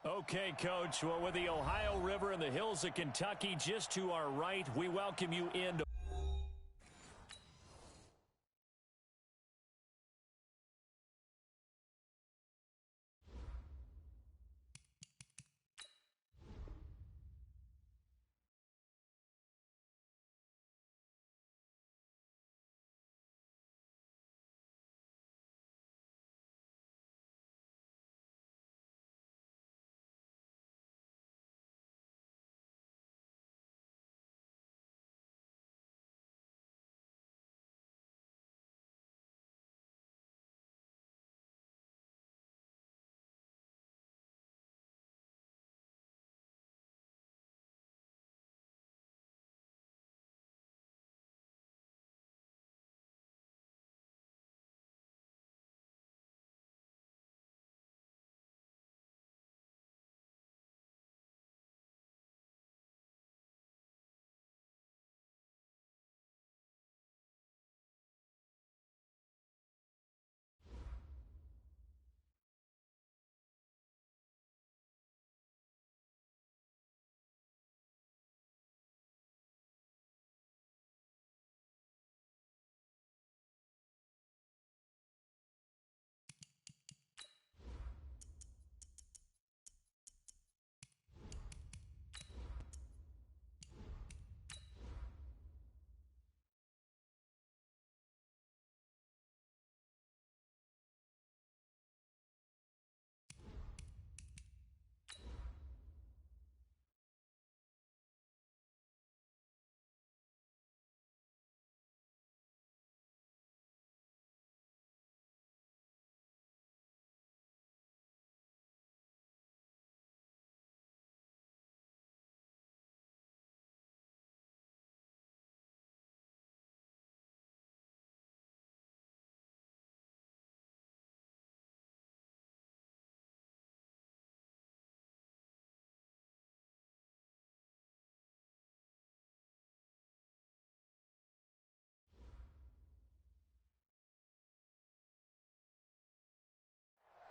Okay, Coach. Well, with the Ohio River and the hills of Kentucky just to our right, we welcome you into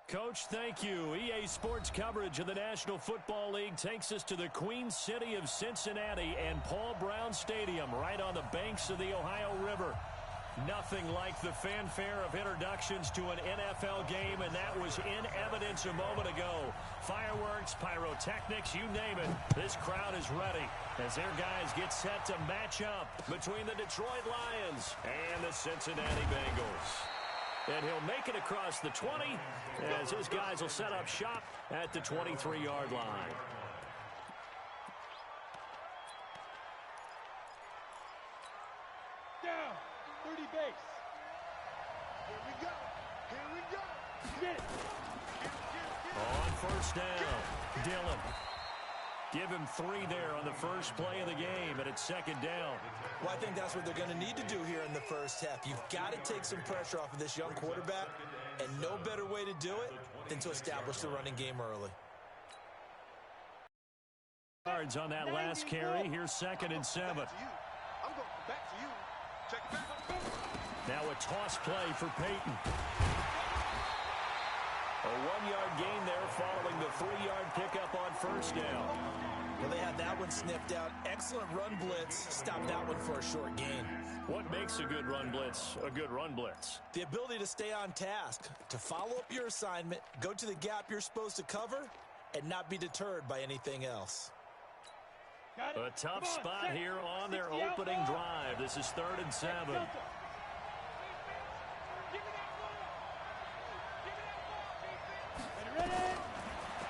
Coach, thank you. EA Sports coverage of the National Football League takes us to the Queen City of Cincinnati and Paul Brown Stadium right on the banks of the Ohio River. Nothing like the fanfare of introductions to an NFL game, and that was in evidence a moment ago. Fireworks, pyrotechnics, you name it. This crowd is ready as their guys get set to match up between the Detroit Lions and the Cincinnati Bengals. And he'll make it across the 20 as his guys will set up shop at the 23-yard line. Down, 30 base. Here we go. Here we go. Get it. On first down, Dillon. Give him 3 there on the first play of the game, and it's second down. Well, I think that's what they're going to need to do here in the first half. You've got to take some pressure off of this young quarterback, and no better way to do it than to establish the running game early. Yards on that last carry. Here's 2nd and 7. I'm going back to you. Check it back. Now a toss play for Peyton. A 1-yard gain there following the 3-yard pickup on first down. Well, they had that one sniffed out. Excellent run blitz. Stop that one for a short gain. What makes a good run blitz a good run blitz? The ability to stay on task, to follow up your assignment, go to the gap you're supposed to cover, and not be deterred by anything else. A tough spot here on their opening drive. This is 3rd and 7.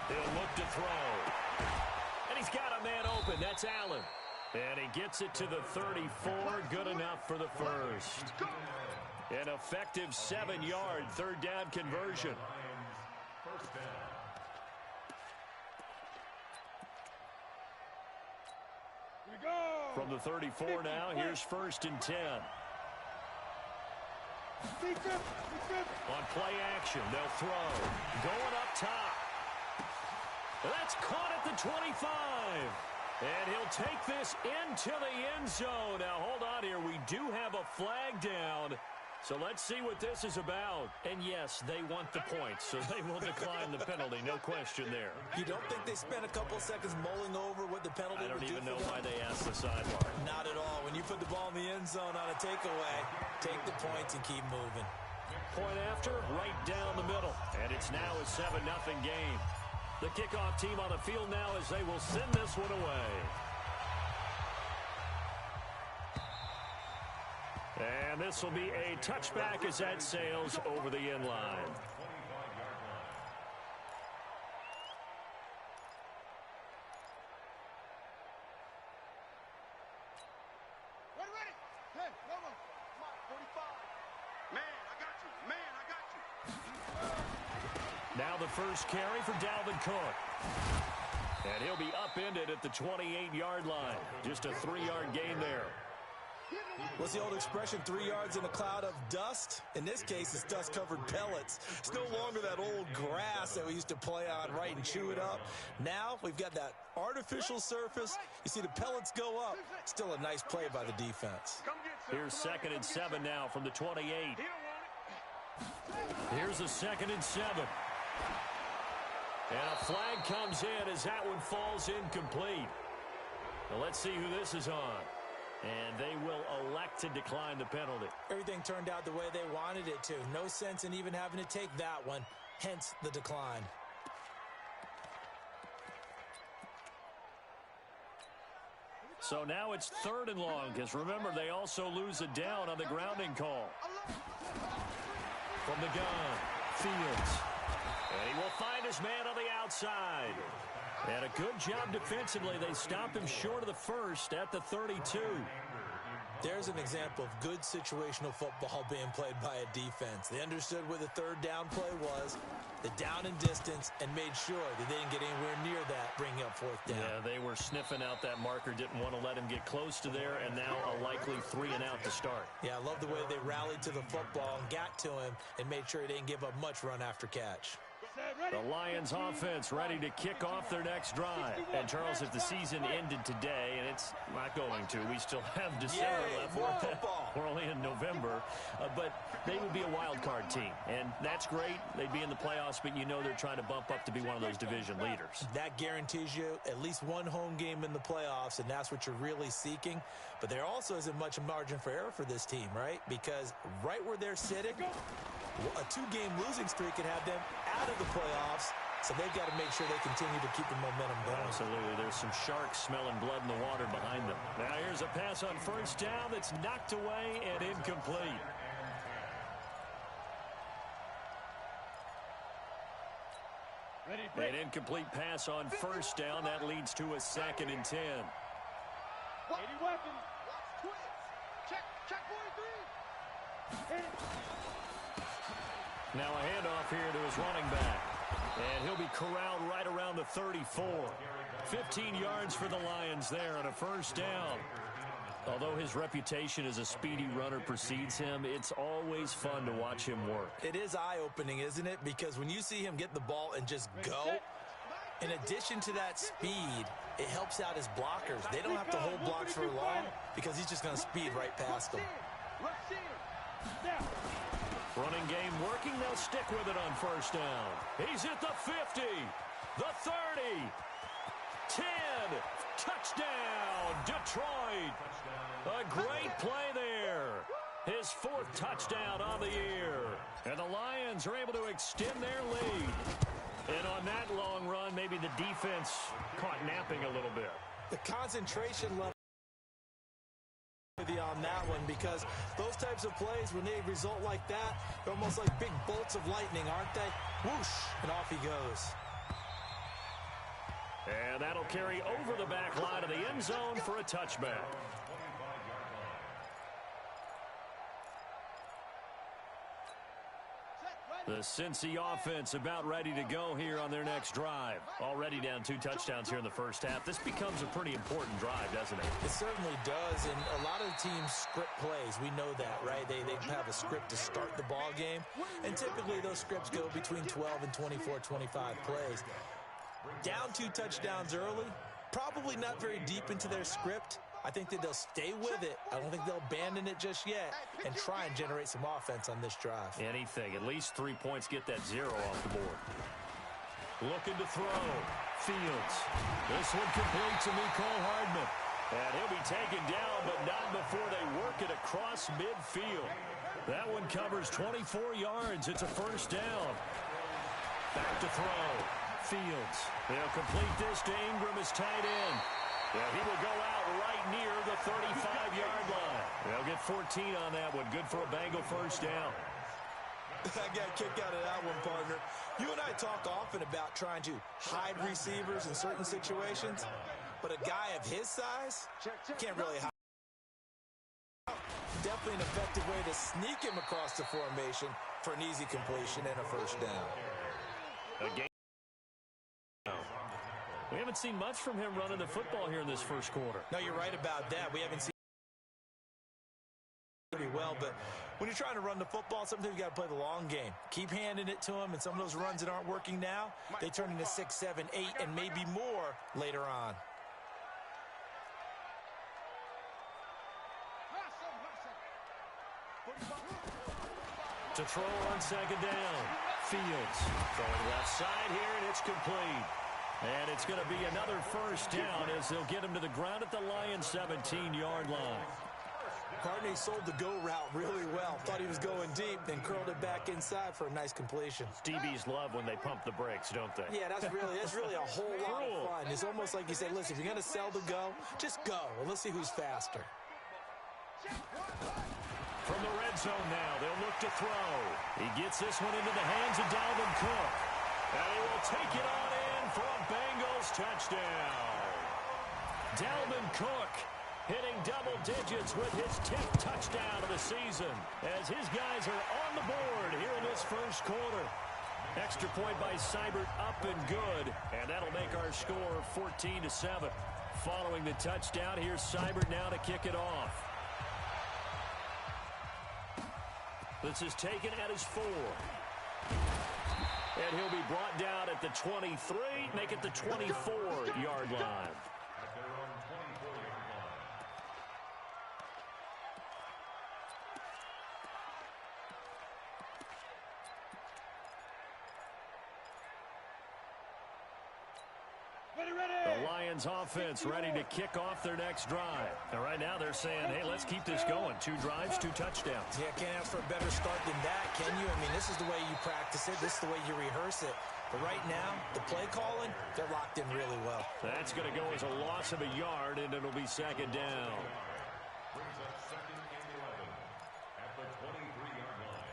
He'll look to throw. And he's got a man open. That's Allen. And he gets it to the 34. Good enough for the first. An effective 7-yard 3rd down conversion. From the 34 now, here's 1st and 10. On play action, they'll throw. Going up top. That's caught at the 25. And he'll take this into the end zone. Now, hold on here. We do have a flag down. So let's see what this is about. And yes, they want the points, so they will decline the penalty. No question there. You don't think they spent a couple seconds mulling over what the penalty would do? I don't even know why they asked the sideline. Not at all. When you put the ball in the end zone on a takeaway, take the points and keep moving. Point after, right down the middle. And it's now a 7-0 game. The kickoff team on the field now as they will send this one away. And this will be a touchback as that sails over the end line. Ready. Hey, come on. Come on, 45. Man, I got you. Man, I got you. Now the first carry for Dalvin Cook. And he'll be upended at the 28-yard line. Just a 3-yard gain there. What's the old expression, 3 yards in a cloud of dust? In this case, it's dust-covered pellets. It's no longer that old grass that we used to play on, right, and chew it up. Now we've got that artificial surface. You see the pellets go up. Still a nice play by the defense. Here's 2nd and 7 now from the 28. Here's a 2nd and 7. And a flag comes in as that one falls incomplete. Now let's see who this is on. And they will elect to decline the penalty. Everything turned out the way they wanted it to. No sense in even having to take that one, hence the decline. So now it's 3rd and long, because remember, they also lose a down on the grounding call. From the gun, Fields. And he will find his man on the outside. And a good job defensively. They stopped him short of the first at the 32. There's an example of good situational football being played by a defense. They understood where the 3rd down play was, the down and distance, and made sure that they didn't get anywhere near that, bringing up 4th down. Yeah, they were sniffing out that marker, didn't want to let him get close to there, and now a likely 3 and out to start. Yeah, I love the way they rallied to the football and got to him and made sure he didn't give up much run after catch. The Lions offense ready to kick off their next drive. And Charles, if the season ended today, and it's not going to, we still have December left. We're only in November. But they would be a wild card team. And that's great. They'd be in the playoffs, but you know they're trying to bump up to be one of those division leaders. That guarantees you at least one home game in the playoffs, and that's what you're really seeking. But there also isn't much margin for error for this team, right? Because right where they're sitting, a 2-game losing streak could have them out of the playoffs, so they've got to make sure they continue to keep the momentum going. Absolutely. There's some sharks smelling blood in the water behind them. Now here's a pass on 1st down that's knocked away and incomplete. An incomplete pass on 1st down. That leads to a 2nd and 10. 80 weapons. Check 43. Now a handoff here to his running back. And he'll be corralled right around the 34. 15 yards for the Lions there on a 1st down. Although his reputation as a speedy runner precedes him, it's always fun to watch him work. It is eye-opening, isn't it? Because when you see him get the ball and just go, in addition to that speed, it helps out his blockers. They don't have to hold blocks for long because he's just going to speed right past them. Running game working. They'll stick with it on 1st down. He's at the 50, the 30, 10, touchdown, Detroit. A great play there. His 4th touchdown on the year. And the Lions are able to extend their lead. And on that long run, maybe the defense caught napping a little bit. The concentration level on that one, because those types of plays, when they result like that, they're almost like big bolts of lightning, aren't they? Whoosh, and off he goes. And that'll carry over the back line of the end zone for a touchback. The Cincy offense about ready to go here on their next drive. Already down 2 touchdowns here in the 1st half. This becomes a pretty important drive, doesn't it? It certainly does, and a lot of teams script plays. We know that, right? They have a script to start the ball game, and typically those scripts go between 12 and 24, 25 plays. Down 2 touchdowns early, probably not very deep into their script. I think that they'll stay with it. I don't think they'll abandon it just yet and try and generate some offense on this drive. Anything. At least 3 points, get that 0 off the board. Looking to throw. Fields. This one complete to Mecole Hardman. And he'll be taken down, but not before they work it across midfield. That one covers 24 yards. It's a first down. Back to throw. Fields. They'll complete this to Ingram as tight end. Yeah, he will go out right near the 35-yard line. They'll get 14 on that one. Good for a Bengal first down. I got a kick out of that one, partner. You and I talk often about trying to hide receivers in certain situations, but a guy of his size can't really hide. Definitely an effective way to sneak him across the formation for an easy completion and a first down. Again. We haven't seen much from him running the football here in this first quarter. No, you're right about that. We haven't seen pretty well, but when you're trying to run the football, sometimes you got to play the long game. Keep handing it to him, and some of those runs that aren't working now, they turn into 6, 7, 8, and maybe more later on. To throw on second down. Fields throwing left side here, and it's complete. And it's going to be another first down as they'll get him to the ground at the Lions' 17-yard line. Gardner sold the go route really well. Thought he was going deep, then curled it back inside for a nice completion. DBs love when they pump the brakes, don't they? Yeah, that's really a whole lot of fun. It's almost like you say, listen, if you're going to sell the go, just go, and let's see who's faster. From the red zone now, they'll look to throw. He gets this one into the hands of Dalvin Cook. And he will take it on in for a Bengals touchdown. Dalvin Cook hitting double digits with his 10th touchdown of the season as his guys are on the board here in this first quarter. Extra point by Seibert up and good, and that'll make our score 14-7. Following the touchdown, here's Seibert now to kick it off. This is taken at his 4. And he'll be brought down at the 23, make it the 24-yard line. The Lions offense ready to kick off their next drive. And right now they're saying, hey, let's keep this going. 2 drives, 2 touchdowns. Yeah, can't ask for a better start than that, can you? I mean, this is the way you practice it. This is the way you rehearse it. But right now, the play calling, they're locked in really well. That's going to go as a loss of a yard, and it'll be second down. Brings up second and 11 at the 23-yard line.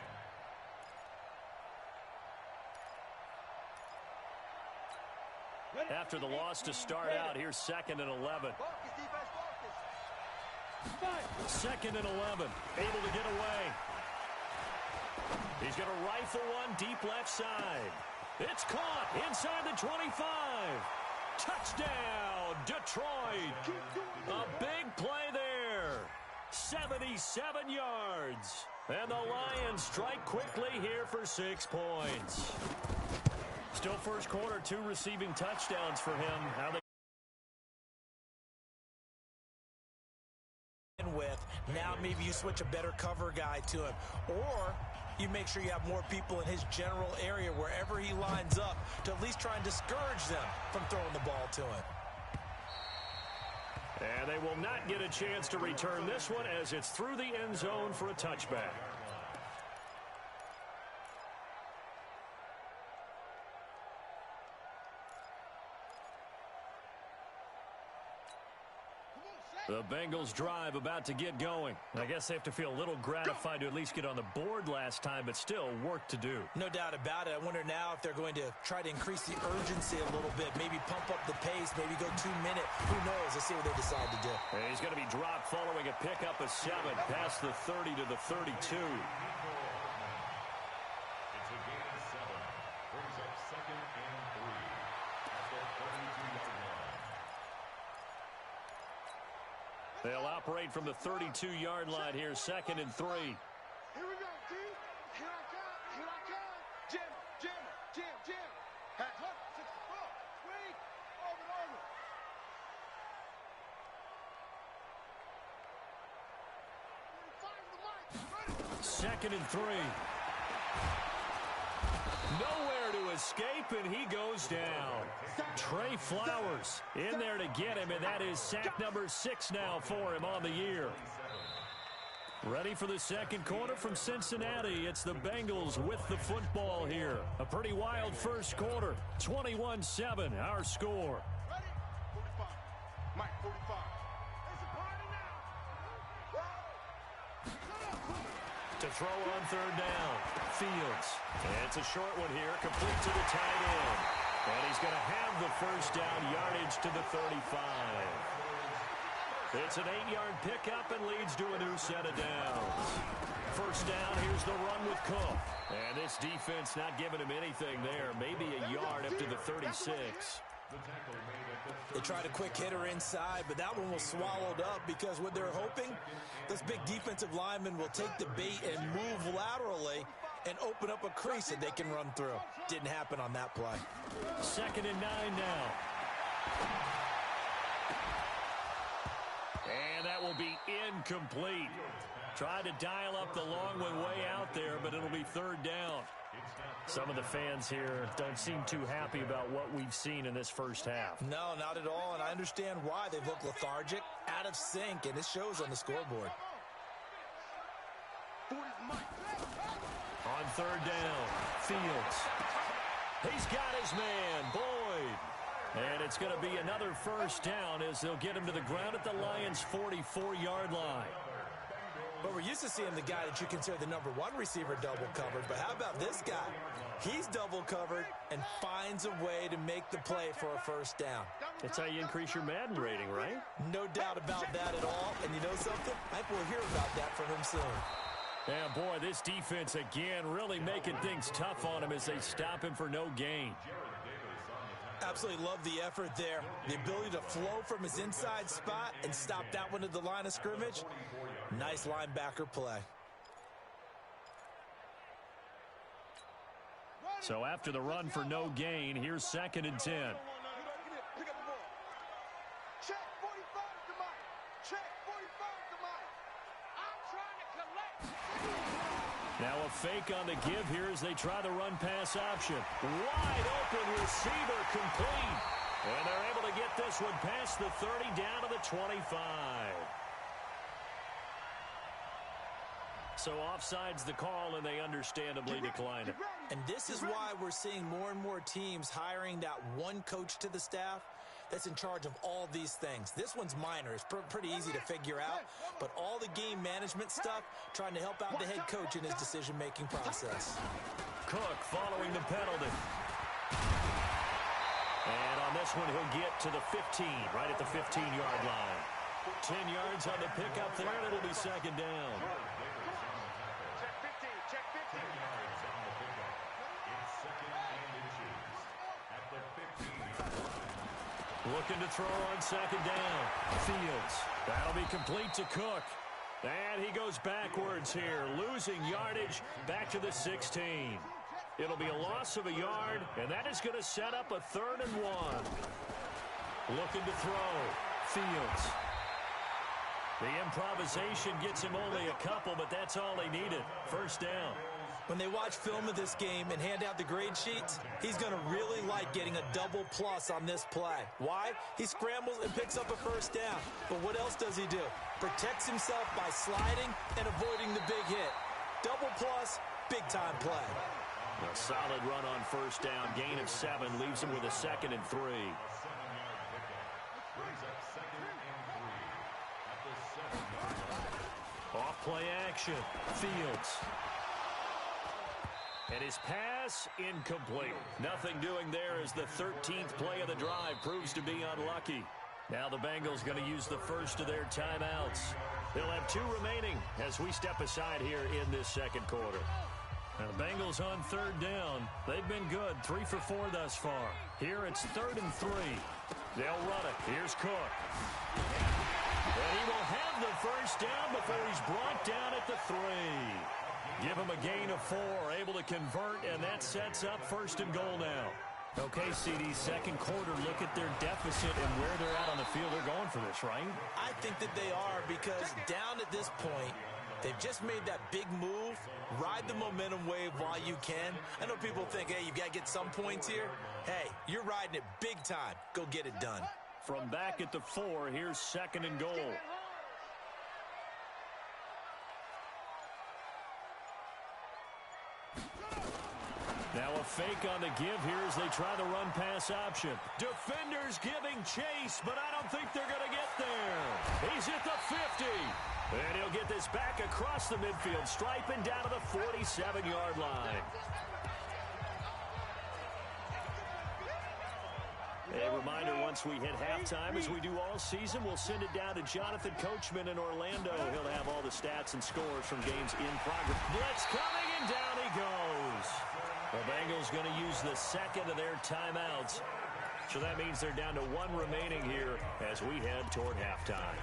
After the loss to start out, here's second and 11. Second and 11, able to get away. He's going to rifle one deep left side. It's caught inside the 25. Touchdown, Detroit. A big play there. 77 yards. And the Lions strike quickly here for 6 points. Still first quarter, 2 receiving touchdowns for him. How they with now maybe you switch a better cover guy to him, or you make sure you have more people in his general area wherever he lines up to at least try and discourage them from throwing the ball to him. And they will not get a chance to return this one as it's through the end zone for a touchback. The Bengals drive about to get going. I guess they have to feel a little gratified to at least get on the board last time, but still work to do. No doubt about it. I wonder now if they're going to try to increase the urgency a little bit, maybe pump up the pace, maybe go 2 minute. Who knows? Let's see what they decide to do. And he's going to be dropped following a pickup of 7 past the 30 to the 32. It's a gain of 7. Brings up second and 3 at the 32-yard line. They'll operate from the 32-yard line here, second and 3. Here we go, D. Here I come. Here I come. Jim, Jim, Jim, Jim. Hey, look, 64. Sweet. Over and over. 2nd and 3. Nowhere to escape, and he goes down. Trey Flowers in there to get him, and that is sack number 6 now for him on the year. Ready for the second quarter from Cincinnati. It's the Bengals with the football here. A pretty wild first quarter. 21-7, our score. Ready? 45. Mike, 45. It's a party now. To throw on third down. Fields. And it's a short one here. Complete to the tight end. And he's going to have the first down yardage to the 35. It's an 8-yard pickup and leads to a new set of downs. First down, here's the run with Cook. And this defense not giving him anything there. Maybe a yard up to the 36. They tried a quick hitter inside, but that one was swallowed up because what they're hoping, this big defensive lineman will take the bait and move laterally and open up a crease that they can run through. Didn't happen on that play. 2nd and 9 now. And that will be incomplete. Tried to dial up the long one way out there, but it'll be third down. Some of the fans here don't seem too happy about what we've seen in this first half. No, not at all, and I understand why. They've looked lethargic, out of sync, and it shows on the scoreboard. On third down, Fields. He's got his man, Boyd. And it's going to be another first down as they'll get him to the ground at the Lions' 44-yard line. But we're used to seeing the guy that you consider the number 1 receiver double covered. But how about this guy? He's double covered and finds a way to make the play for a first down. That's how you increase your Madden rating, right? No doubt about that at all. And you know something? I think we'll hear about that from him soon. Yeah, boy, this defense again really making things tough on him as they stop him for no gain. Absolutely love the effort there. The ability to flow from his inside spot and stop that one at the line of scrimmage. Nice linebacker play. So after the run for no gain, here's 2nd and 10. Pick up the ball. Check 45 to Mike. Check 45 to Mike. I'm trying to collect. Now a fake on the give here as they try the run-pass option. Wide open receiver complete. And they're able to get this one past the 30 down to the 25. So offside's the call, and they understandably decline it. And this is why we're seeing more and more teams hiring that one coach to the staff that's in charge of all these things. This one's minor. It's pretty easy to figure out. But all the game management stuff, trying to help out the head coach in his decision-making process. Cook following the penalty. And on this one, he'll get to the 15, right at the 15-yard line. 10 yards on the pickup there, and it'll be second down. Check 15. Looking to throw on second down. Fields. That'll be complete to Cook. And he goes backwards here, losing yardage back to the 16. It'll be a loss of a yard, and that is going to set up a 3rd and 1. Looking to throw. Fields. The improvisation gets him only a couple, but that's all they needed. First down. When they watch film of this game and hand out the grade sheets, he's going to really like getting a double plus on this play. Why? He scrambles and picks up a first down. But what else does he do? Protects himself by sliding and avoiding the big hit. Double plus, big-time play. A solid run on first down. Gain of 7 leaves him with a 2nd and 3. Off play action. Fields. And his pass incomplete. Nothing doing there as the 13th play of the drive proves to be unlucky. Now the Bengals going to use the first of their timeouts. They'll have 2 remaining as we step aside here in this second quarter. Now the Bengals on third down. They've been good. 3 for 4 thus far. Here it's 3rd and 3. They'll run it. Here's Cook. And he will have the first down before he's brought down at the 3. Give him a gain of 4, able to convert, and that sets up 1st and goal now. Okay, CD, second quarter, look at their deficit and where they're at on the field. They're going for this, right? I think that they are because down at this point, They've just made that big move. Ride the momentum wave while you can. I know people think, hey, you've got to get some points here. Hey, you're riding it big time. Go get it done. From back at the 4, here's 2nd and goal. Now a fake on the give here as they try the run-pass option. Defenders giving chase, but I don't think they're going to get there. He's at the 50. And he'll get this back across the midfield stripe and down to the 47-yard line. A reminder, once we hit halftime, as we do all season, we'll send it down to Jonathan Coachman in Orlando. He'll have all the stats and scores from games in progress. Blitz coming, and down he goes. The Bengals going to use the second of their timeouts. So that means they're down to 1 remaining here as we head toward halftime.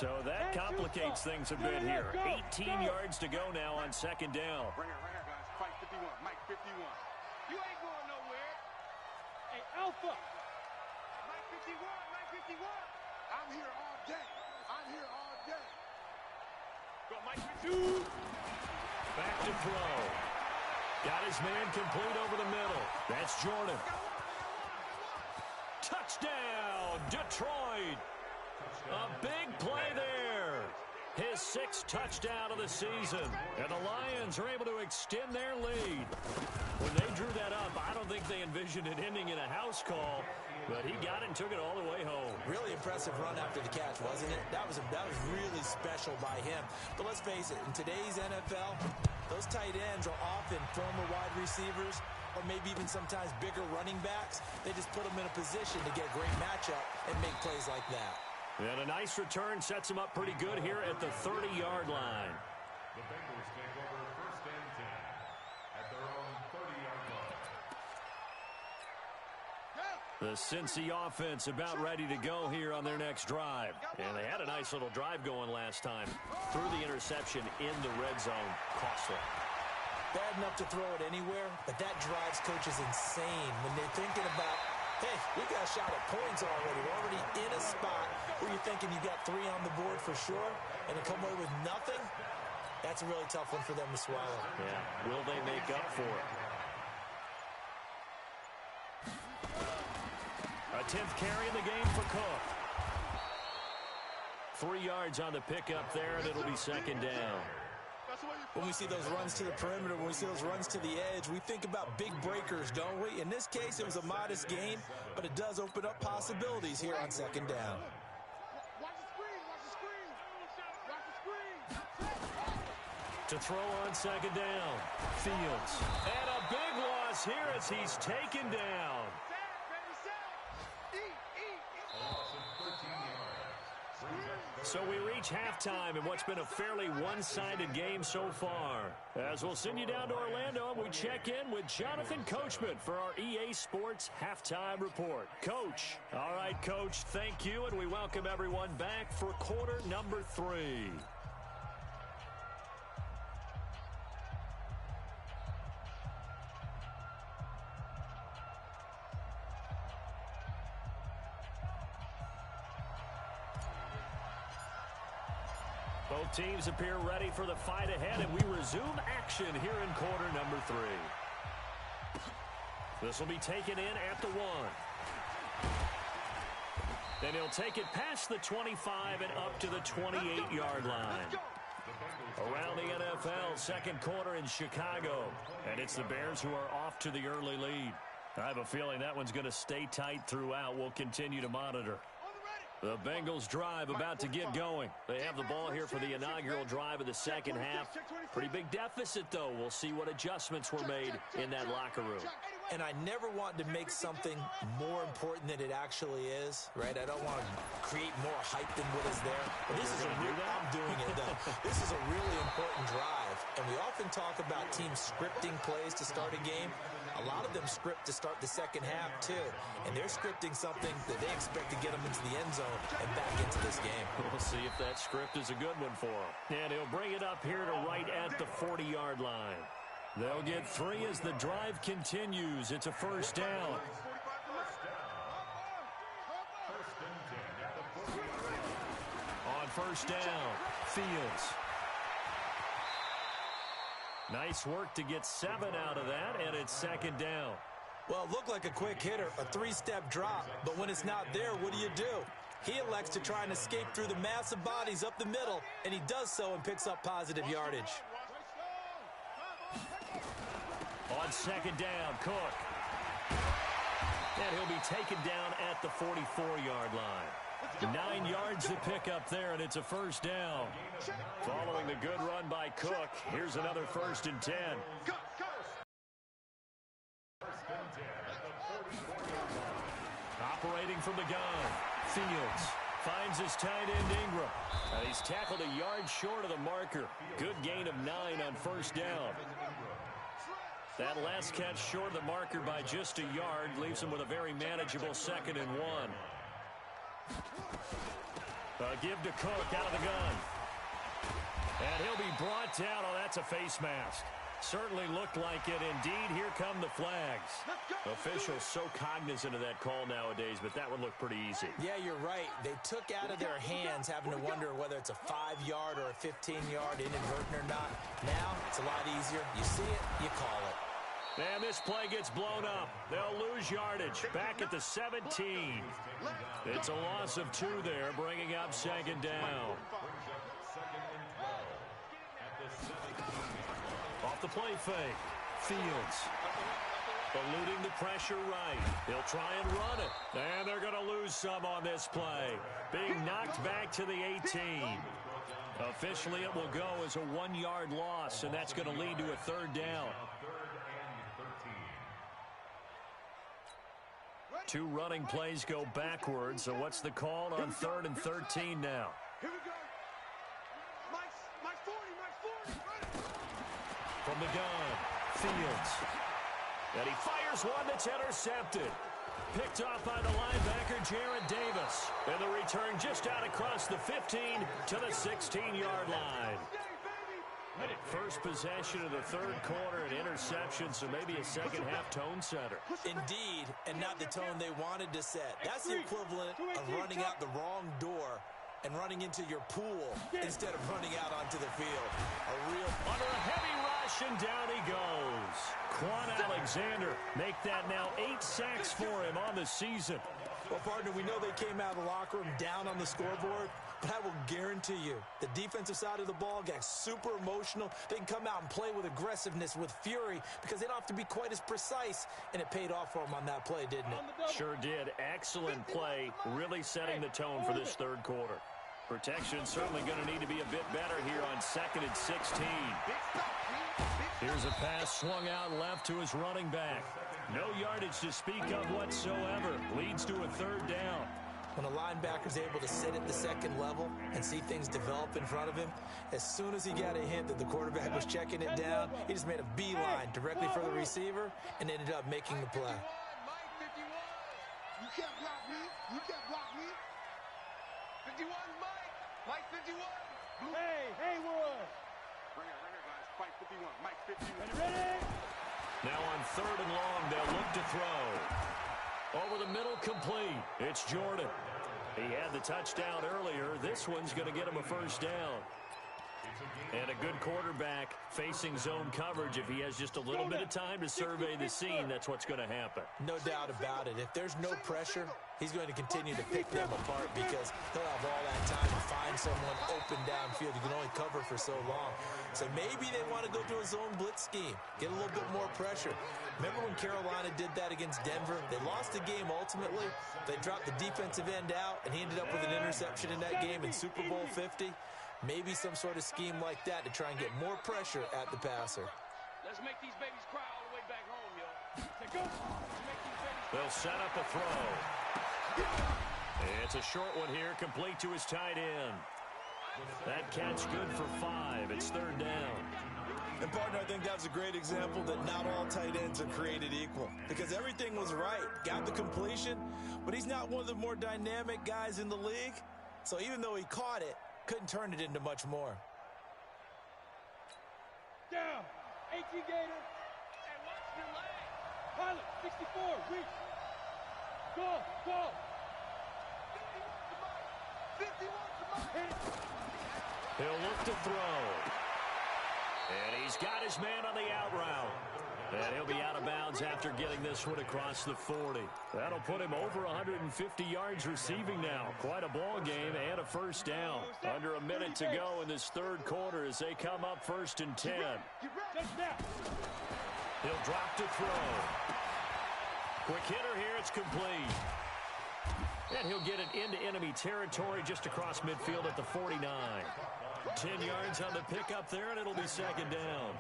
So that complicates things a bit here. 18 yards to go now on 2nd down. Bring it right here, guys. Fight 51. Mike 51. You ain't going nowhere. Hey, Alpha. Mike 51. Mike 51. I'm here all day. I'm here all day. Go, Mike 52. Back to throw. Got his man complete over the middle. That's Jordan. Touchdown, Detroit. A big play there. His 6th touchdown of the season. And the Lions are able to extend their lead. When they drew that up, I don't think they envisioned it ending in a house call. But he got it and took it all the way home. Really impressive run after the catch, wasn't it? That was really special by him. But let's face it, in today's NFL, those tight ends are often former wide receivers or maybe even sometimes bigger running backs. They just put them in a position to get a great matchup and make plays like that. And a nice return sets him up pretty good here at the 30-yard line. The Bengals take over 1st and 10 at their own 30-yard line. The Cincy offense about ready to go here on their next drive. And they had a nice little drive going last time. Threw the interception in the red zone. Costly. Bad enough to throw it anywhere, but that drives coaches insane when they're thinking about, hey, we got a shot at points already. We're already in a spot where you're thinking you got 3 on the board for sure, and to come away with nothing, that's a really tough one for them to swallow. Yeah, will they make up for it? A 10th carry in the game for Cook. 3 yards on the pickup there, and it'll be 2nd down. When we see those runs to the perimeter, when we see those runs to the edge, we think about big breakers, don't we? In this case, it was a modest gain, but it does open up possibilities here on 2nd down. Watch the screen. Watch the screen. Watch the screen. To throw on 2nd down. Fields. And a big loss here as he's taken down. So we reach halftime in what's been a fairly one-sided game so far. As we'll send you down to Orlando, and we check in with Jonathan Coachman for our EA Sports Halftime Report. Coach. All right, Coach, thank you, and we welcome everyone back for quarter number 3. Both teams appear ready for the fight ahead, and we resume action here in quarter number 3. This will be taken in at the 1. Then he'll take it past the 25 and up to the 28-yard line. Around the NFL, 2nd quarter in Chicago. And it's the Bears who are off to the early lead. I have a feeling that one's going to stay tight throughout. We'll continue to monitor. The Bengals drive about to get going. They have the ball here for the inaugural drive of the 2nd half. Pretty big deficit, though. We'll see what adjustments were made in that locker room. And I never want to make something more important than it actually is, right? I don't want to create more hype than what is there. But this is I'm doing it, though. This is a really important drive. And we often talk about teams scripting plays to start a game. A lot of them script to start the 2nd half, too. And they're scripting something that they expect to get them into the end zone and back into this game. We'll see if that script is a good one for them. And he'll bring it up here to right at the 40-yard line. They'll get 3 as the drive continues. It's a 1st down. first down. Fields. Nice work to get 7 out of that, and it's second down. Well, it looked like a quick hitter, a 3-step drop, but when it's not there, what do? He elects to try and escape through the massive bodies up the middle, and he does so and picks up positive yardage. On second down, Cook. And he'll be taken down at the 44-yard line. 9 yards to pick up there, and it's a first down. Following the good run by Cook, here's another 1st and 10. Operating from the gun, Fields finds his tight end Ingram. And he's tackled a yard short of the marker. Good gain of 9 on first down. That last catch short of the marker by just a yard leaves him with a very manageable 2nd and 1. A give to Cook out of the gun. And he'll be brought down. Oh, that's a face mask. Certainly looked like it. Indeed, here come the flags. Officials so cognizant of that call nowadays, but that one looked pretty easy. Yeah, you're right. They took out of their hands having to wonder whether it's a 5-yard or a 15-yard inadvertent or not. Now, it's a lot easier. You see it, you call it. And this play gets blown up. They'll lose yardage. Back at the 17. It's a loss of 2 there, bringing up second down. Off the play fake. Fields. Eluding the pressure right. He'll try and run it. And they're going to lose some on this play. Being knocked back to the 18. Officially, it will go as a 1-yard loss, and that's going to lead to a 3rd down. 2 running plays go backwards, so what's the call on 3rd and 13 now? Here we go. Mike's 40. From the gun, Fields. And he fires one that's intercepted. Picked off by the linebacker, Jarrad Davis. And the return just out across the 15 to the 16-yard line. First possession of the 3rd quarter, an interception, so maybe a second-half tone setter. Indeed, and not the tone they wanted to set. That's the equivalent of running out the wrong door and running into your pool instead of running out onto the field. Under a heavy rush, and down he goes. Quan Alexander make that now 8 sacks for him on the season. Well, partner, we know they came out of the locker room down on the scoreboard, but I will guarantee you the defensive side of the ball got super emotional. They can come out and play with aggressiveness, with fury, because they don't have to be quite as precise, and it paid off for them on that play, didn't it? Sure did. Excellent play, really setting the tone for this 3rd quarter. Protection certainly going to need to be a bit better here on 2nd and 16. Here's a pass swung out left to his running back. No yardage to speak of whatsoever. Leads to a 3rd down. When a linebacker's able to sit at the 2nd level and see things develop in front of him, as soon as he got a hint that the quarterback was checking it down, he just made a beeline directly for the receiver and ended up making the play. You can't block me. You can't block me. 51, Mike 51. Hey, Haywood. Right here, guys. Mike 51. Mike 51. Ready? Now on 3rd and long, they'll look to throw. Over the middle, complete. It's Jordan. He had the touchdown earlier. This one's going to get him a 1st down. And a good quarterback facing zone coverage. If he has just a little bit of time to survey the scene, that's what's going to happen. No doubt about it. If there's no pressure, he's going to continue to pick them apart because he'll have all that time to find someone open downfield. You can only cover for so long. So maybe they want to go to a zone blitz scheme, get a little bit more pressure. Remember when Carolina did that against Denver? They lost the game ultimately. They dropped the defensive end out, and he ended up with an interception in that game in Super Bowl 50. Maybe some sort of scheme like that to try and get more pressure at the passer. Let's make these babies cry all the way back home, yo. They'll set up a throw. It's a short one here, complete to his tight end. That catch good for 5. It's 3rd down. And, partner, I think that's a great example that not all tight ends are created equal because everything was right. Got the completion, but he's not one of the more dynamic guys in the league. So even though he caught it, couldn't turn it into much more. Down. 18 Gator. And watch your leg. Pilot, 64, reach. Go. 51 to Mike. 51 to Mike. Hit it. He'll look to throw. And he's got his man on the out route. And he'll be out of bounds after getting this one across the 40. That'll put him over 150 yards receiving now. Quite a ball game and a first down. Under a minute to go in this third quarter as they come up 1st and 10. He'll drop to throw. Quick hitter here. It's complete. And he'll get it into enemy territory just across midfield at the 49. 10 yards on the pickup there, and it'll be 2nd down.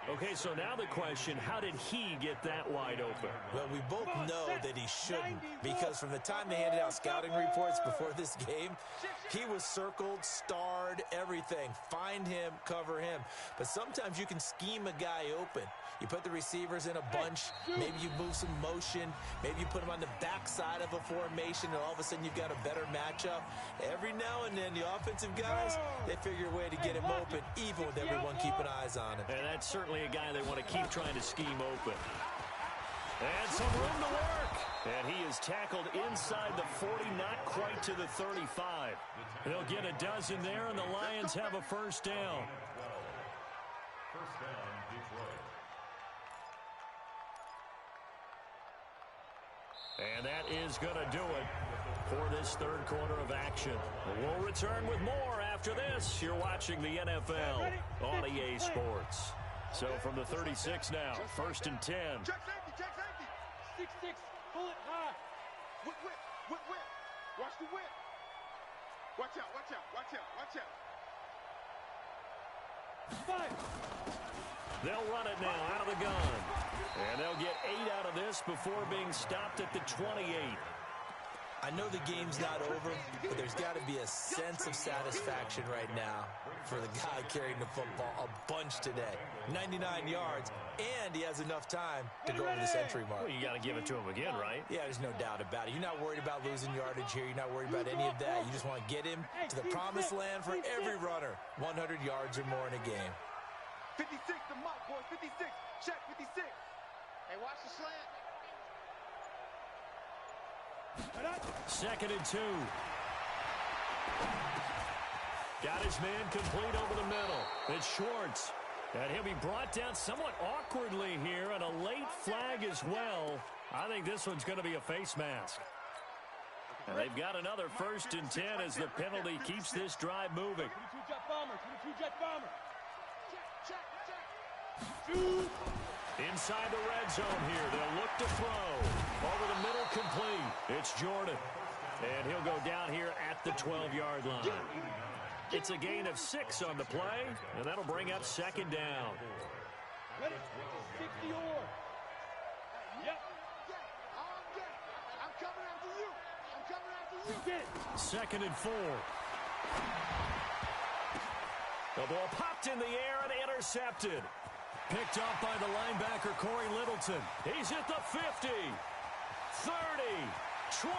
Okay, so now the question, how did he get that wide open? Well, we both know that he shouldn't, because from the time they handed out scouting reports before this game, he was circled, starred, everything. Find him, cover him. But sometimes you can scheme a guy open. You put the receivers in a bunch, maybe you move some motion, maybe you put them on the backside of a formation, and all of a sudden you've got a better matchup. Every now and then, the offensive guys, they figure a way to get him open, even with everyone keeping eyes on him. And that's certainly a guy they want to keep trying to scheme open. And some room to work. And he is tackled inside the 40, not quite to the 35. They'll get a dozen there, and the Lions have a first down. First down, Detroit. And that is going to do it for this third quarter of action. We'll return with more after this. You're watching the NFL on EA Sports. So from the 36 now, 1st and 10. Check safety, check safety. 6-6, pull it high. Whip. Watch the whip. Watch out. Fire. They'll run it now out of the gun. And they'll get 8 out of this before being stopped at the 28. I know the game's not over, but there's got to be a sense of satisfaction right now for the guy carrying the football a bunch today. 99 yards, and he has enough time to go over the century mark. Well, you got to give it to him again, right? Yeah, there's no doubt about it. You're not worried about losing yardage here. You're not worried about any of that. You just want to get him to the promised land for every runner. 100 yards or more in a game. 56, the mark, boys. 56. Check, 56. Hey, watch the slant. 2nd and 2. Got his man complete over the middle. It's Schwartz. And he'll be brought down somewhat awkwardly here, and a late flag as well. I think this one's going to be a face mask. And they've got another 1st and 10 as the penalty keeps this drive moving. 22-jet bomber, 22-jet bomber. Inside the red zone here. They'll look to throw. Over the middle, complete. It's Jordan. And he'll go down here at the 12-yard line. It's a gain of 6 on the play, and that'll bring up 2nd down. Ready? 60 or. Yep. I'm coming after you. Get it. 2nd and 4. The ball popped in the air and intercepted. Picked up by the linebacker, Corey Littleton. He's at the 50, 30, 20,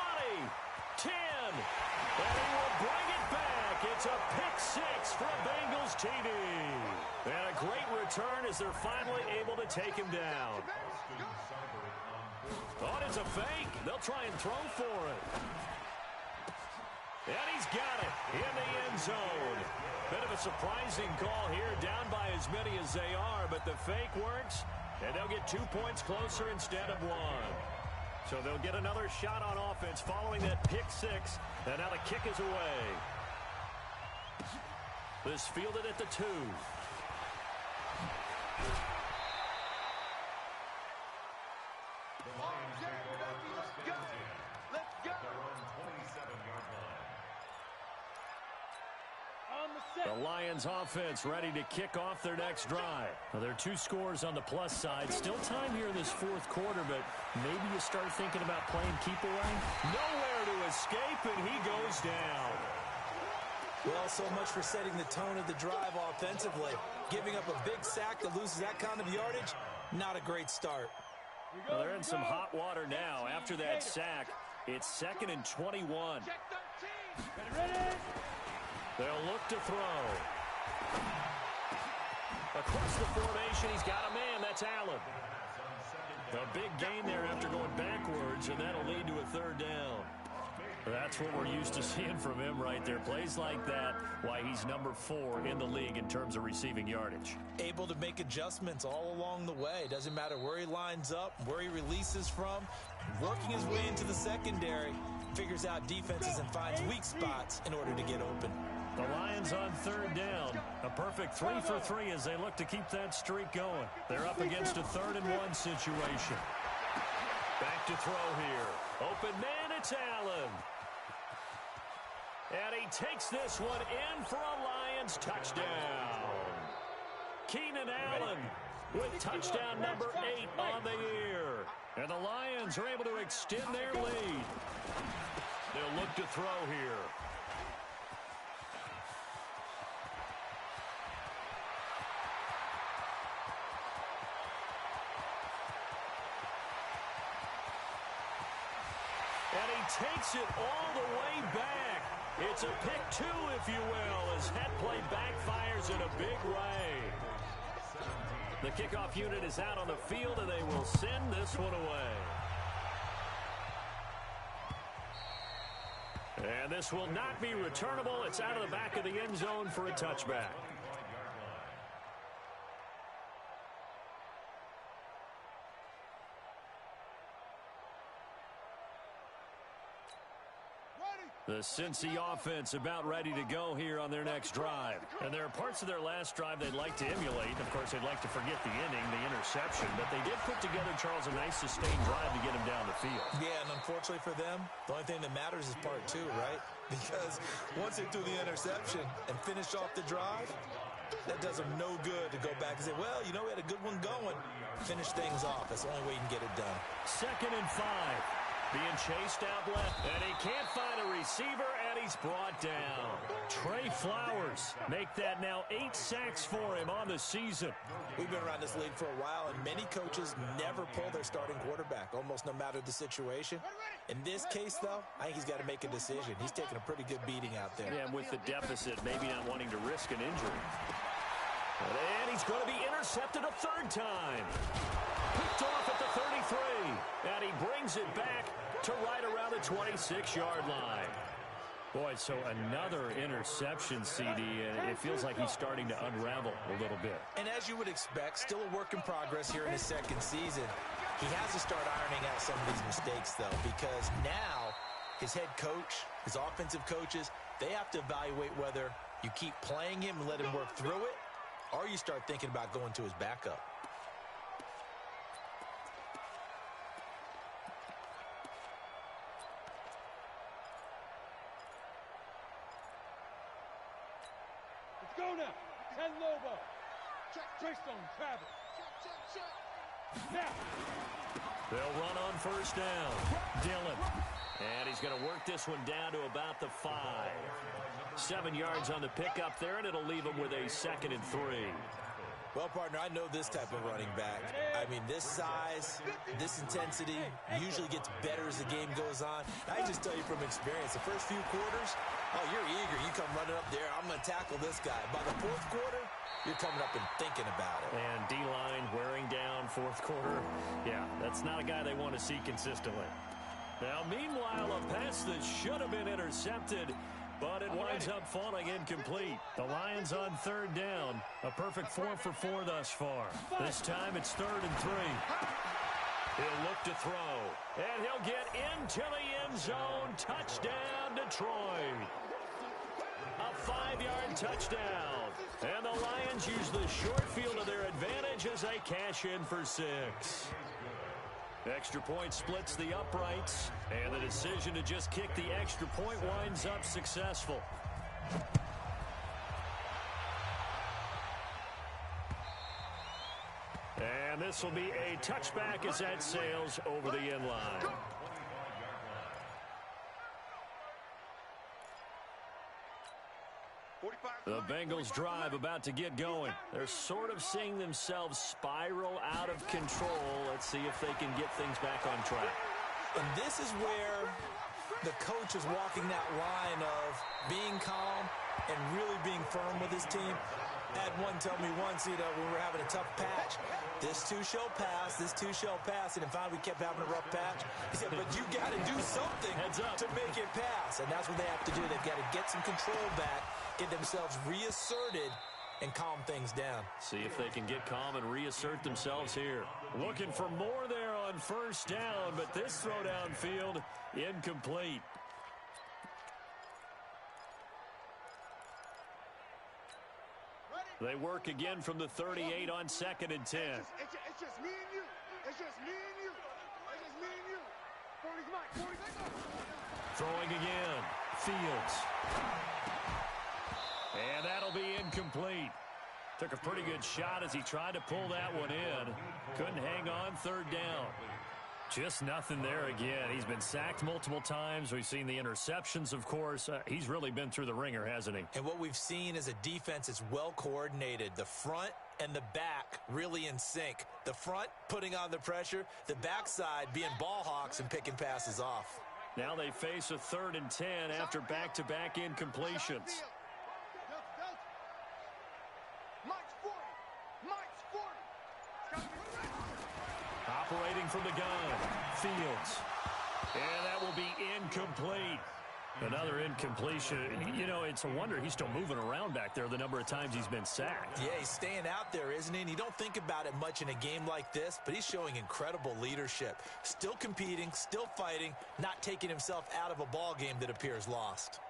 10. And he will bring it back. It's a pick 6 for a Bengals TD. And a great return as they're finally able to take him down. Oh, it's a fake. They'll try and throw for it. And he's got it in the end zone. Bit of a surprising call here, down by as many as they are, but the fake works, and they'll get 2 points closer instead of 1. So they'll get another shot on offense following that pick 6, and now the kick is away. This fielded at the 2. The Lions take over 1st and 10. Let's go. At their own 27-yard line. On the set. The Lions offense ready to kick off their next drive. Now, there are 2 scores on the plus side. Still time here in this 4th quarter, but maybe you start thinking about playing keep away. Nowhere to escape, and he goes down. Well, so much for setting the tone of the drive offensively. Giving up a big sack that loses that kind of yardage, not a great start. Well, they're in some hot water now. After that sack, it's 2nd and 21. Check 13. Ready? They'll look to throw. Across the formation, he's got a man. That's Allen. A big gain there after going backwards, and that'll lead to a 3rd down. That's what we're used to seeing from him right there. Plays like that, why he's number 4 in the league in terms of receiving yardage. Able to make adjustments all along the way. Doesn't matter where he lines up, where he releases from. Working his way into the secondary, figures out defenses and finds weak spots in order to get open. The Lions on 3rd down. A perfect 3 for 3 as they look to keep that streak going. They're up against a 3rd and 1 situation. Back to throw here. Open man, it's Allen. And he takes this one in for a Lions touchdown. Keenan Allen with touchdown number 8 on the year. And the Lions are able to extend their lead. They'll look to throw here. And he takes it all the way back. It's a pick 2, if you will, as that play backfires in a big way. The kickoff unit is out on the field, and they will send this one away. And this will not be returnable. It's out of the back of the end zone for a touchback. The Cincy offense about ready to go here on their next drive. And there are parts of their last drive they'd like to emulate. Of course, they'd like to forget the inning, the interception. But they did put together, Charles, a nice sustained drive to get him down the field. Yeah, and unfortunately for them, the only thing that matters is part 2, right? Because once they do the interception and finish off the drive, that does them no good to go back and say, well, you know, we had a good one going. Finish things off. That's the only way you can get it done. 2nd and 5. Being chased out left, and he can't find a receiver, and he's brought down. Trey Flowers make that now 8 sacks for him on the season. We've been around this league for a while, and many coaches never pull their starting quarterback, almost no matter the situation. In this case, though, I think he's got to make a decision. He's taking a pretty good beating out there. Yeah, and with the deficit, maybe not wanting to risk an injury. And he's going to be intercepted a 3rd time. Picked off at the 33, and he brings it back to right around the 26-yard line. Boy, so another interception, CD, and it feels like he's starting to unravel a little bit. And as you would expect, still a work in progress here in his 2nd season. He has to start ironing out some of these mistakes, though, because now his head coach, his offensive coaches, they have to evaluate whether you keep playing him and let him work through it, or you start thinking about going to his backup. Go now. 10 Lobo. Trace on travel. Now. They'll run on 1st down. Dillon. And he's going to work this one down to about the 5. 7 yards on the pickup there, and it'll leave him with a 2nd and 3. Well, partner, I know this type of running back. I mean, this size, this intensity usually gets better as the game goes on. I just tell you from experience, the first few quarters, oh, you're eager. You come running up there, I'm going to tackle this guy. By the 4th quarter, you're coming up and thinking about it. And D-line wearing down 4th quarter. Yeah, that's not a guy they want to see consistently. Now, meanwhile, a pass that should have been intercepted, but it winds up falling incomplete. The Lions on 3rd down. A perfect 4 for 4 thus far. This time it's 3rd and 3. He'll look to throw. And he'll get into the end zone. Touchdown, Detroit. A 5-yard touchdown. And the Lions use the short field to their advantage as they cash in for 6. Extra point splits the uprights, and the decision to just kick the extra point winds up successful. And this will be a touchback as that sails over the end line. The Bengals drive about to get going. They're sort of seeing themselves spiral out of control. Let's see if they can get things back on track. And this is where the coach is walking that line of being calm and really being firm with his team. I had one tell me once, when we were having a tough patch, this too shall pass, this too shall pass, and finally we kept having a rough patch. He said, but you got to do something to make it pass, and that's what they have to do. They've got to get some control back, get themselves reasserted, and calm things down. See if they can get calm and reassert themselves here. Looking for more there on first down, but this throw downfield incomplete. They work again from the 38 on 2nd and 10. It's just me and you. It's just me and you. It's just me and you. 40's Mike. 40's Mike. Throwing again. Fields. And that'll be incomplete. Took a pretty good shot as he tried to pull that one in. Couldn't hang on, 3rd down. Just nothing there again. He's been sacked multiple times. We've seen the interceptions, of course. He's really been through the ringer, hasn't he? And what we've seen is a defense that's well coordinated. The front and the back really in sync. The front putting on the pressure. The backside being ball hawks and picking passes off. Now they face a 3rd and 10 after back-to-back incompletions. Mike's 40. Mike's 40. Operating from the gun, Fields. And that will be incomplete. Another incompletion. It's a wonder he's still moving around back there the number of times he's been sacked. Yeah, he's staying out there, isn't he? And you don't think about it much in a game like this, but he's showing incredible leadership. Still competing, still fighting, not taking himself out of a ball game that appears lost.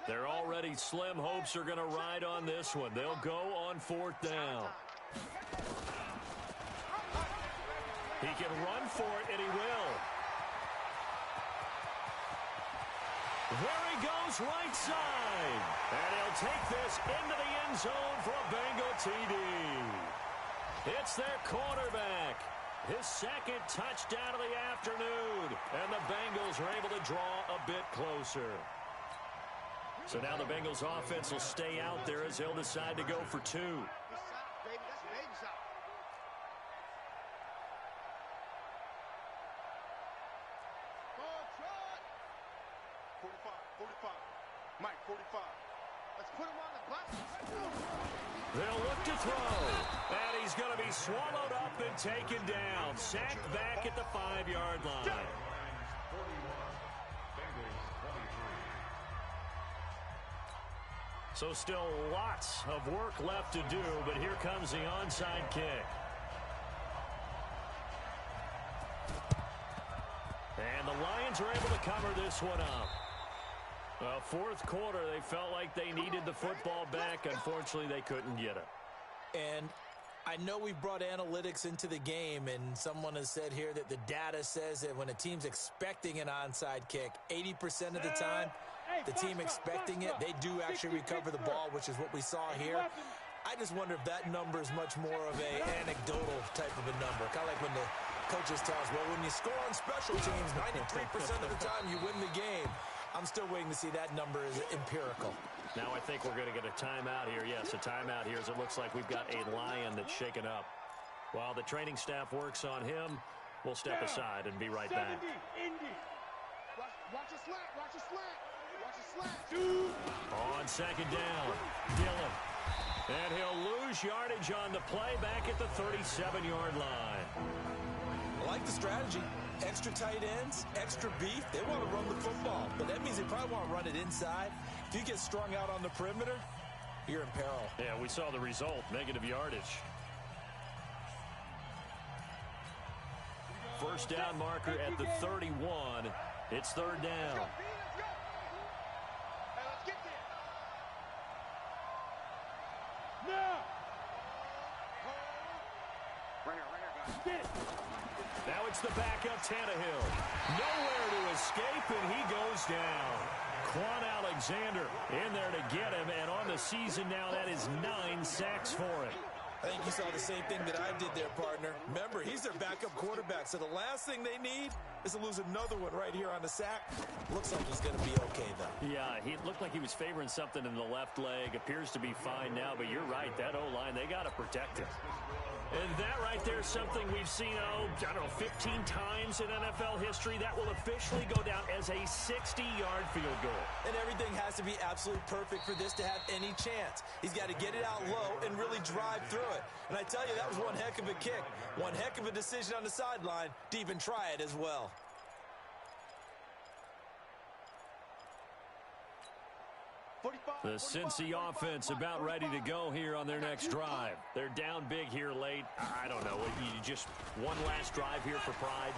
Their already slim hopes are going to ride on this one. They'll go on 4th down. He can run for it, and he will. There he goes, right side. And he'll take this into the end zone for a Bengal TD. It's their quarterback. His 2nd touchdown of the afternoon. And the Bengals are able to draw a bit closer. So now the Bengals offense will stay out there as they'll decide to go for 2. Baby, that's baby shot. Go, Trot. 45. Mike, 45. Let's put him on the bus. They'll look to throw. And he's going to be swallowed up and taken down. Sacked back at the 5-yard line. So still lots of work left to do, but here comes the onside kick. And the Lions are able to cover this one up. Well, 4th quarter, they felt like they needed the football back. Unfortunately, they couldn't get it. And I know we've brought analytics into the game, and someone has said here that the data says that when a team's expecting an onside kick, 80% of the time, the team expecting it, they do actually recover the ball, which is what we saw here. I just wonder if that number is much more of an anecdotal type of a number. Kind of like when the coaches tell us, well, when you score on special teams, 93% of the time you win the game. I'm still waiting to see that number is empirical. Now I think we're going to get a timeout here. Yes, a timeout here as it looks like we've got a Lion that's shaken up. While the training staff works on him, we'll step aside and be right back. Watch a slant. Watch a slant. Watch a slant. On 2nd down, Dillon. And he'll lose yardage on the play back at the 37-yard line. I like the strategy. Extra tight ends, extra beef. They want to run the football, but that means they probably want to run it inside. If you get strung out on the perimeter, you're in peril. Yeah, we saw the result, negative yardage. First down marker at the 31. It's 3rd down. Let's get there. Now. Right here, guys. Now it's the backup Tannehill. Nowhere to escape, and he goes down. Quan Alexander in there to get him, and on the season now, that is 9 sacks for him. I think you saw the same thing that I did there, partner. Remember, he's their backup quarterback, so the last thing they need Is to lose another one right here on the sack. Looks like he's going to be okay, though. Yeah, he looked like he was favoring something in the left leg. Appears to be fine now, but you're right. That O-line, they got to protect him. And that right there is something we've seen, I don't know, 15 times in NFL history. That will officially go down as a 60-yard field goal. And everything has to be absolutely perfect for this to have any chance. He's got to get it out low and really drive through it. And I tell you, that was one heck of a kick. One heck of a decision on the sideline to even try it as well. The Cincy offense about ready to go here on their next drive. They're down big here late. I don't know. You just one last drive here for pride.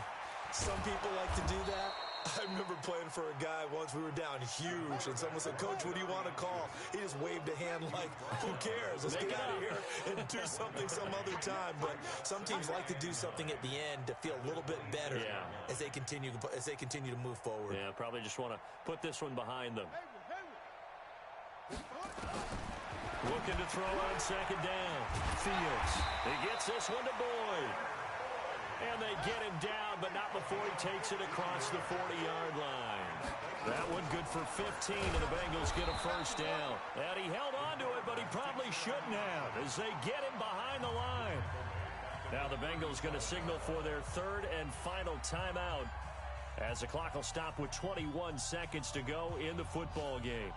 Some people like to do that. I remember playing for a guy once. We were down huge, and someone said, "Coach, what do you want to call?" He just waved a hand like, "Who cares? Let's get out of here and do something some other time." But some teams like to do something at the end to feel a little bit better as they continue to move forward. Yeah, probably just want to put this one behind them. Looking to throw on second down. Fields. He gets this one to Boyd. And they get him down, but not before he takes it across the 40-yard line. That one good for 15, and the Bengals get a first down. And he held on to it, but he probably shouldn't have as they get him behind the line. Now the Bengals going to signal for their third and final timeout as the clock will stop with 21 seconds to go in the football game.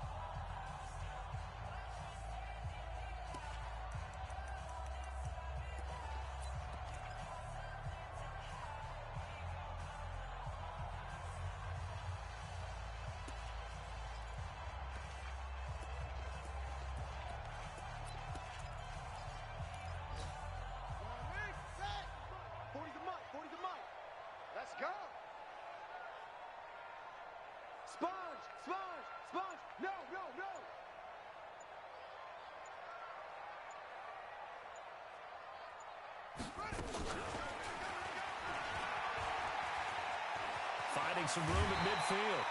Finding some room at midfield.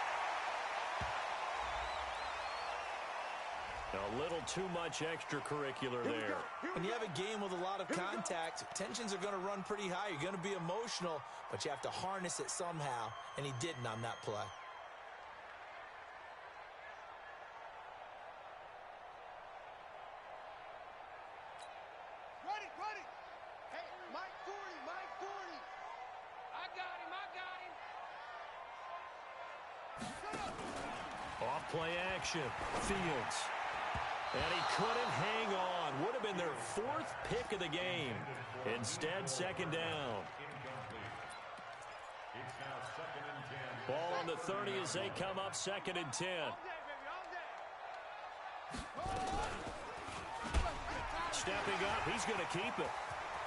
A little too much extracurricular there. When you have a game with a lot of contact, tensions are going to run pretty high. You're going to be emotional, but you have to harness it somehow, and he didn't on that play. Play action. Fields. And he couldn't hang on. Would have been their fourth pick of the game. Instead, second down. Ball on the 30 as they come up second and 10. Stepping up, he's going to keep it.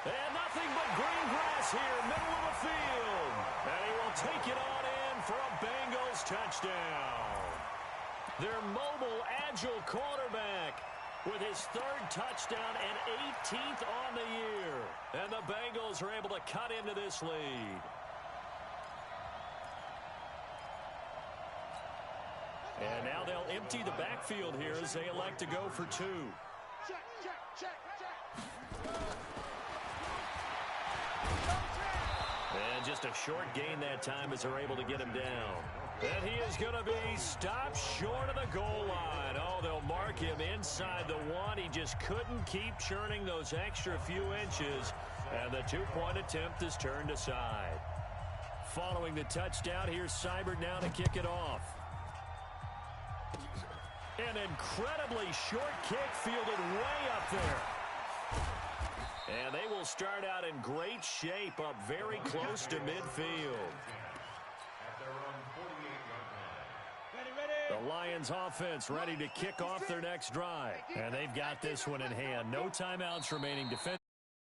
And nothing but green grass here, middle of the field. And he will take it on in for a Bengals touchdown. Their mobile, agile quarterback with his third touchdown and 18th on the year. And the Bengals are able to cut into this lead. And now they'll empty the backfield here as they elect to go for two. And just a short gain that time as they're able to get him down. And he is going to be stopped short of the goal line. Oh, they'll mark him inside the one. He just couldn't keep churning those extra few inches. And the two-point attempt is turned aside. Following the touchdown, here's Seibert now to kick it off. An incredibly short kick fielded way up there. And they will start out in great shape up very close to midfield. The Lions offense ready to kick off their next drive. And they've got this one in hand. No timeouts remaining.